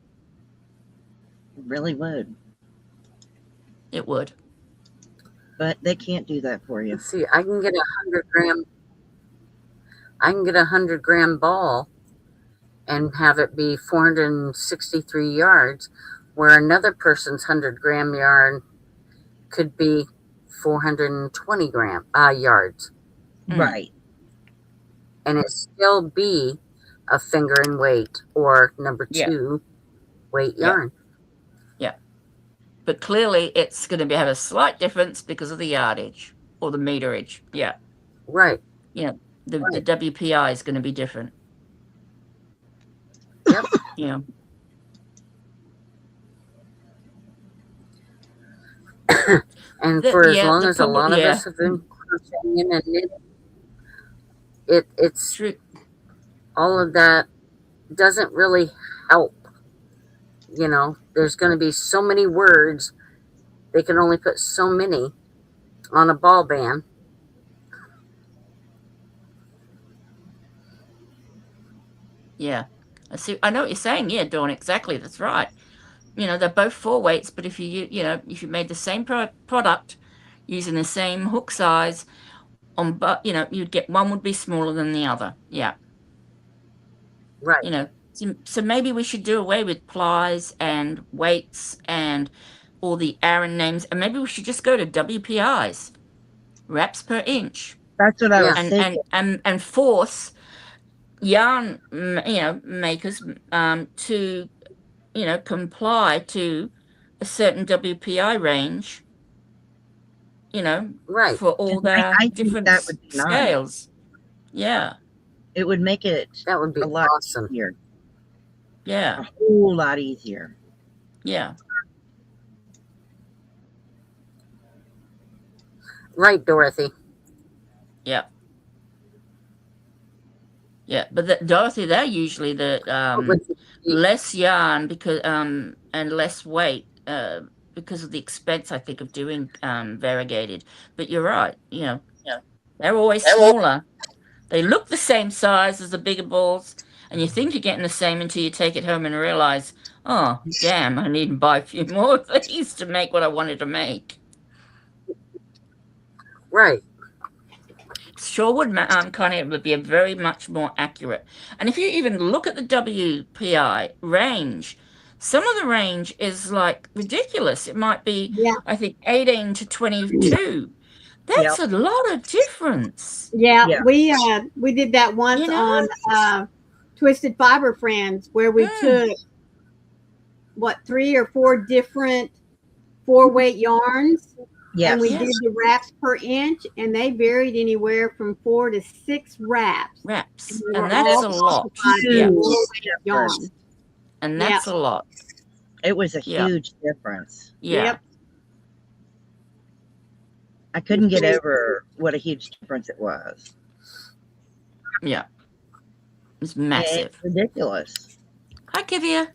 really would. It would. But they can't do that for you. Let's see, I can get 100-gram ball and have it be 463 yards, where another person's 100-gram yarn could be 420 yards. Right. And it still be a finger and weight or number 2 weight yarn. Yeah. But clearly it's going to have a slight difference because of the yardage or the meterage. Yeah. Right. The WPI is going to be different. Yep. Yeah. And for as long as a lot of us have been crocheting and knitting, it's true. All of that doesn't really help. There's going to be so many words. They can only put so many on a ball band. Yeah. I know what you're saying. Yeah, Dawn, exactly. That's right. They're both 4 weights, but if if you made the same product using the same hook size you'd get one would be smaller than the other. Yeah. Right. So maybe we should do away with plies and weights and all the Aran names, and maybe we should just go to WPIs, wraps per inch. That's what I was thinking. And force yarn, makers to, comply to a certain WPI range, right, for all their different scales. Yeah. It would make it that would be a lot awesome. Easier. Yeah. A whole lot easier. Yeah. Right, Dorothy. Yeah. Yeah, but Dorothy, they're usually the less yarn because and less weight because of the expense, I think, of doing variegated. But you're right, they're always smaller. They look the same size as the bigger balls, and you think you're getting the same until you take it home and realize, oh, damn, I need to buy a few more of these to make what I wanted to make. Right. Sure would, Connie, it would be a very much more accurate. And if you even look at the WPI range, some of the range is like ridiculous. It might be, I think, 18 to 22. That's a lot of difference. Yeah. We did that once on Twisted Fiber Friends, where we took 3 or 4 different 4-weight yarns. And we did the wraps per inch, and they varied anywhere from 4 to 6 wraps. And that's a lot. And that's a lot. It was a huge difference. Yep. I couldn't get over what a huge difference it was. Yeah. It's massive. It's ridiculous. Hi, Kivia.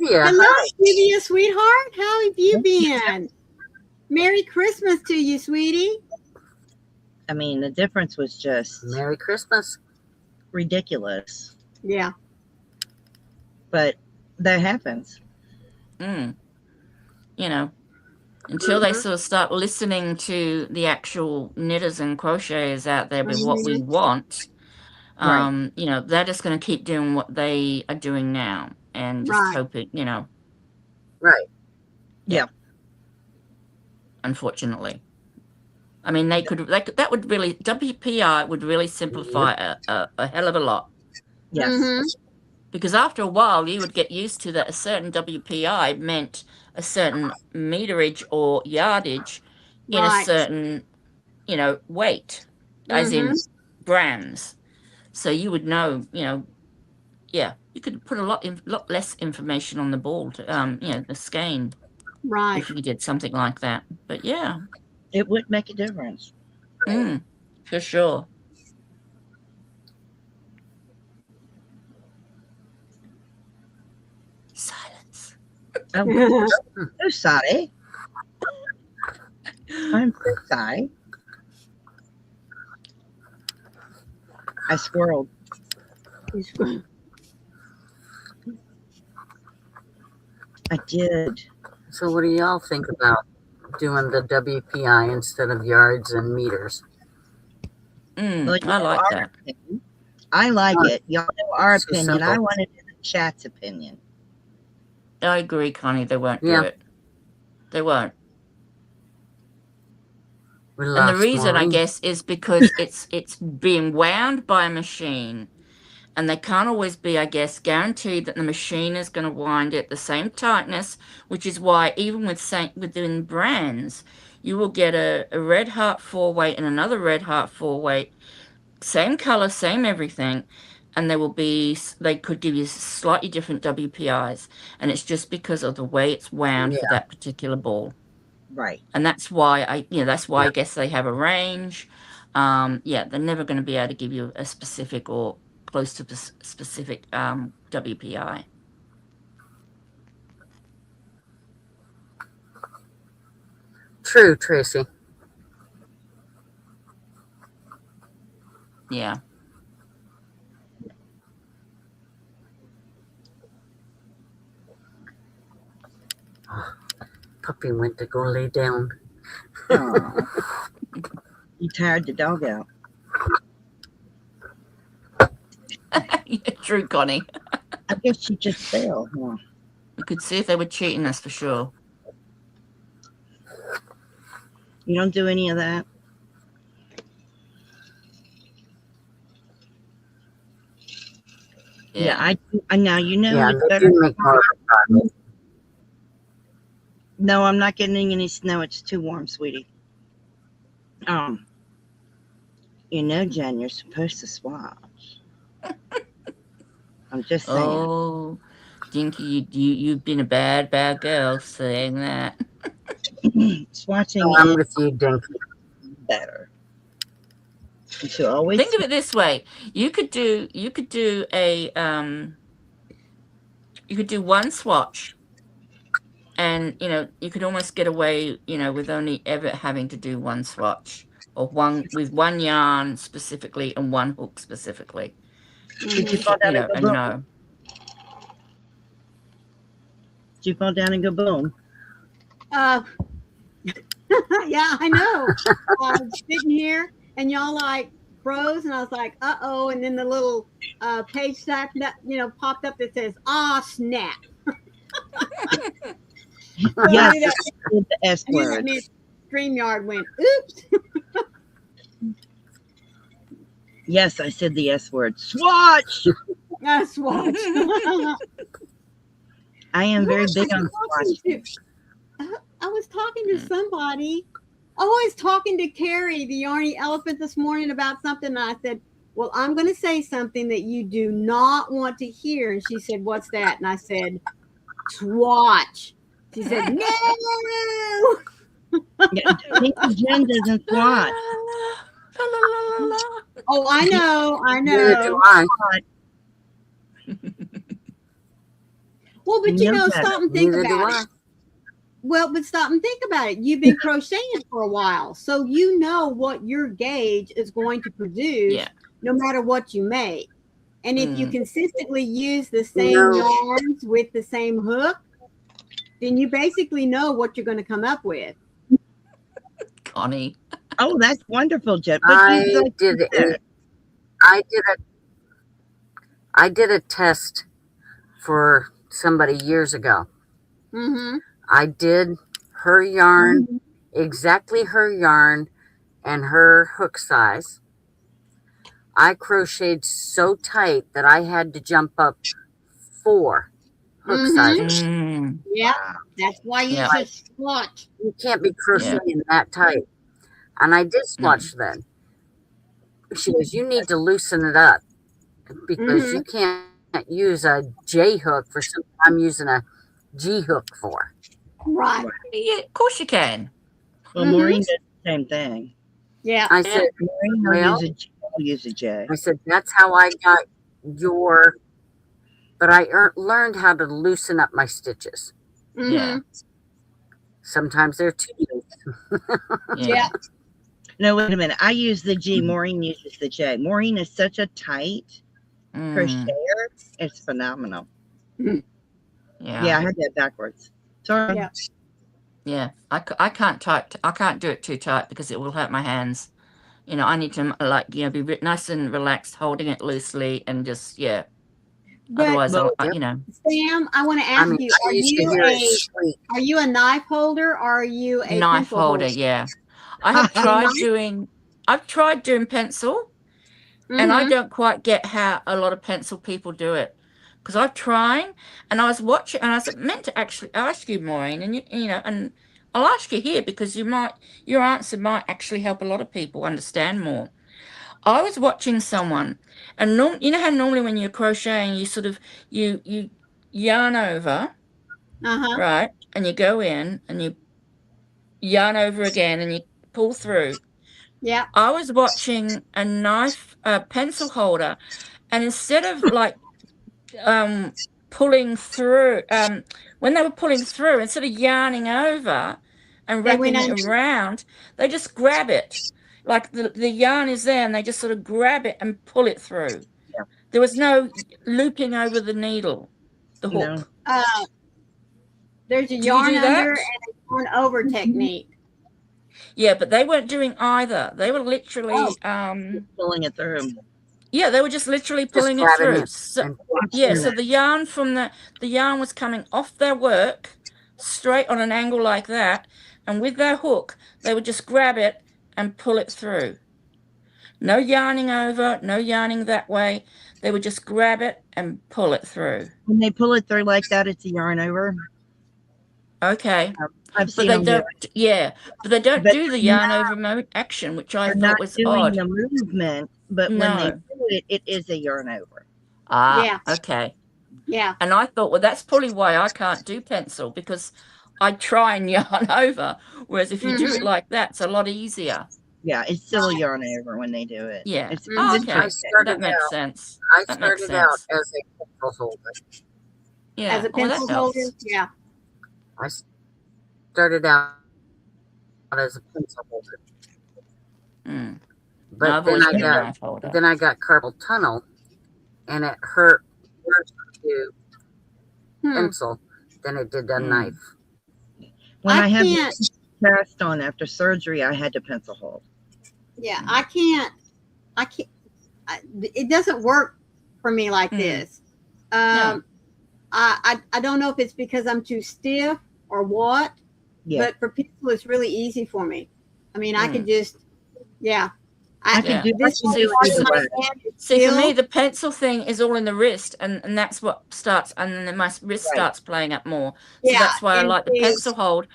Hello, Kivia, sweetheart. How have you been? Merry Christmas to you, sweetie. I mean, the difference was just Merry Christmas. Ridiculous. Yeah. But that happens. You know, until they sort of start listening to the actual knitters and crocheters out there with what we want, you know, they're just going to keep doing what they are doing now and just hope it, you know. Yeah. Unfortunately. I mean, that would really, WPI would really simplify a hell of a lot. Yes. Because after a while, you would get used to that a certain WPI meant a certain meterage or yardage in a certain, you know, weight, as in grams. So you would know, you know, you could put a lot less information on the ball, to, you know, the skein. If you did something like that. But yeah. It would make a difference. For sure. Silence. I'm so sorry. I'm so sorry. I squirreled. I did. So what do y'all think about doing the WPI instead of yards and meters? Well, I like that. Opinion. I like it. Y'all know our opinion. I wanted the chat's opinion. I agree, Connie. They won't do it. They won't. And the reason, I guess, is because it's being wound by a machine. And they can't always be, I guess, guaranteed that the machine is going to wind it the same tightness, which is why even within brands, you will get a Red Heart 4-weight and another Red Heart 4-weight, same color, same everything, and they could give you slightly different WPIs, and it's just because of the way it's wound for that particular ball. Right. And that's why I guess they have a range. They're never going to be able to give you a specific or close to specific WPI. True, Tracy. Yeah. Puppy went to go lay down. You tired the dog out. True, Connie. I guess she just fell. Huh? You could see if they were cheating us for sure. You don't do any of that? Yeah, I do. Now you know. Yeah, they do make more of a problem. No, I'm not getting any snow. It's too warm, sweetie. You know, Jen, you're supposed to swatch. I'm just saying. Oh, Dinky, you've been a bad girl saying that. Swatching I'm with you, Dinky. Better. You should always think of it this way: you could do one swatch, and you know you could almost get away, you know, with only ever having to do one swatch. or one with one yarn specifically and one hook specifically. Did you fall down and go and boom? know. Did you fall down and go boom? Yeah, I know. Sitting here and y'all like froze, and I was like, uh-oh, and then the little page stack that popped up that says, "Ah, snap." So Yes, that, the S and then word. that meant StreamYard went, oops. Yes, I said the S word. Swatch! Swatch. I am very big on swatch. I was talking to somebody. I was talking to Carrie, the Yarny Elephant, this morning about something. And I said, well, I'm going to say something that you do not want to hear. And she said, what's that? And I said, swatch. She said, no. Jen doesn't swatch. Oh, I know. Neither do I. Well, but stop and think about it. Well, but stop and think about it. You've been crocheting for a while, so you know what your gauge is going to produce no matter what you make. And if you consistently use the same yarns with the same hook, then you basically know what you're going to come up with. Connie. Oh, that's wonderful, Jen. I did a test for somebody years ago. Mm-hmm. I did her yarn, exactly her yarn and her hook size. I crocheted so tight that I had to jump up 4 hook sizes. Yeah, that's why you should swatch. You can't be crocheting that tight. And I did swatch then. She goes, you need to loosen it up because you can't use a J hook for something I'm using a G hook for. Right. Yeah, of course you can. Well, Maureen does the same thing. Yeah. I said, Maureen will use a J. I said, that's how I got your, but I learned how to loosen up my stitches. Yeah. Sometimes they're too loose. Yeah. No, wait a minute. I use the G. Maureen uses the J. Maureen is such a tight crocheter. It's phenomenal. Yeah. Yeah, I had that backwards. Sorry. Yeah. Yeah. I can't I can't do it too tight because it will hurt my hands. I need to be nice and relaxed, holding it loosely and just, But, otherwise, Sam, I want to ask you, are you a knife holder or are you a knife pencil holder? Yeah. I have tried doing pencil and I don't quite get how a lot of pencil people do it. Because I'm trying, and I was watching, and I was meant to actually ask you, Maureen, and and I'll ask you here because your answer might actually help a lot of people understand more. I was watching someone, and you know how normally when you're crocheting, you sort of you yarn over, right, and you go in and you yarn over again and you pull through. Yeah. I was watching a pencil holder, and instead of pulling through, when they were pulling through, instead of yarning over and wrapping it around, they just grab it. Like the yarn is there and they just sort of grab it and pull it through. Yeah. There was no looping over the needle, the hook. No. There's a yarn under and a yarn over technique. Yeah, but they weren't doing either. They were literally pulling it through. Yeah, they were just literally pulling it through. So the yarn from the yarn was coming off their work straight on an angle like that, and with their hook, they would just grab it and pull it through. No yarning over, no yarning that way. They would just grab it and pull it through. When they pull it through like that, it's a yarn over. Okay. I've seen them do it. Yeah, but they don't do the yarn over action, which I thought was odd. They're not doing the movement, but when they do it, it is a yarn over. Ah, okay. Yeah. And I thought, well, that's probably why I can't do pencil, because I try and yarn over, whereas if you do it like that, it's a lot easier. Yeah, it's still a yarn over when they do it. Yeah. It's okay. That makes sense. I started out as a pencil holder. Yeah. As a pencil holder? Yeah. I started out as a pencil holder. But I've always been a knife holder. then I got carpal tunnel, and it hurt worse to pencil than it did a knife. When I had the cast on after surgery, I had to pencil hold. Yeah, I can't. It doesn't work for me like this. I don't know if it's because I'm too stiff or what. Yeah. But for pencil, it's really easy for me. I mean, I could just, I can do this. See, for me, the pencil thing is all in the wrist, and that's what starts, and then my wrist starts playing up more. So that's why I like the pencil hold,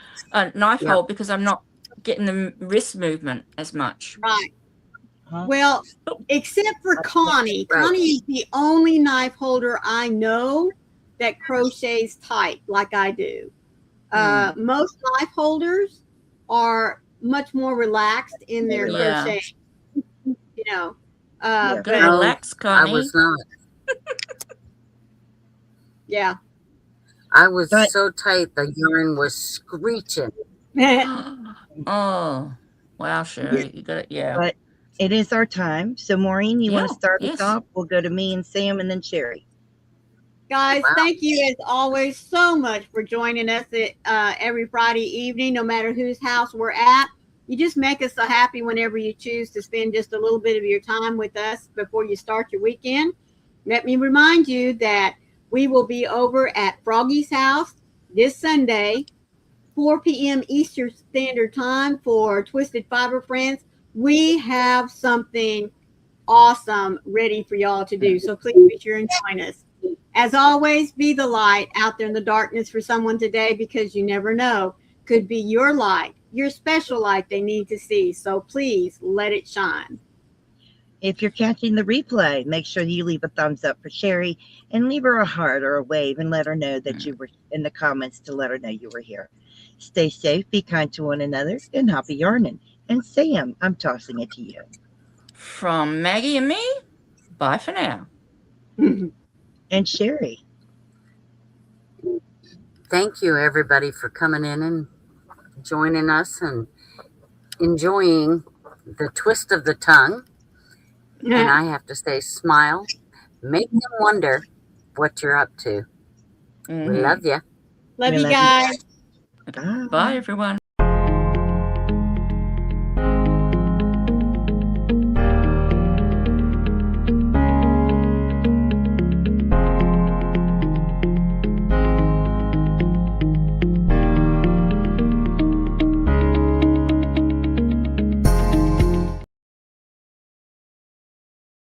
knife hold, because I'm not getting the wrist movement as much. Right. Well, except for Connie. Connie is the only knife holder I know that crochets tight like I do. Most knife holders are much more relaxed in their crochet. You know, but relax, Connie. I was not. Yeah. I was so tight, the yarn was screeching. Oh, wow, Sherry, you got it. Yeah. But it is our time. So, Maureen, you want to start us off? We'll go to me and Sam, and then Sherry. Guys, thank you as always so much for joining us every Friday evening, no matter whose house we're at. You just make us so happy whenever you choose to spend just a little bit of your time with us before you start your weekend. Let me remind you that we will be over at Froggy's house this Sunday, 4 p.m. Eastern Standard Time for Twisted Fiber Friends. We have something awesome ready for y'all to do, so please be sure and join us. As always, be the light out there in the darkness for someone today, because you never know. Could be your light, your special light they need to see. So please let it shine. If you're catching the replay, make sure you leave a thumbs up for Sherry and leave her a heart or a wave and let her know that you were in the comments to let her know you were here. Stay safe, be kind to one another, and happy yarning. And Sam, I'm tossing it to you. From Maggie and me, bye for now. And Sherry. Thank you, everybody, for coming in and joining us and enjoying the twist of the tongue. And I have to say, smile, make them wonder what you're up to. We love you. Love you guys. Bye, everyone.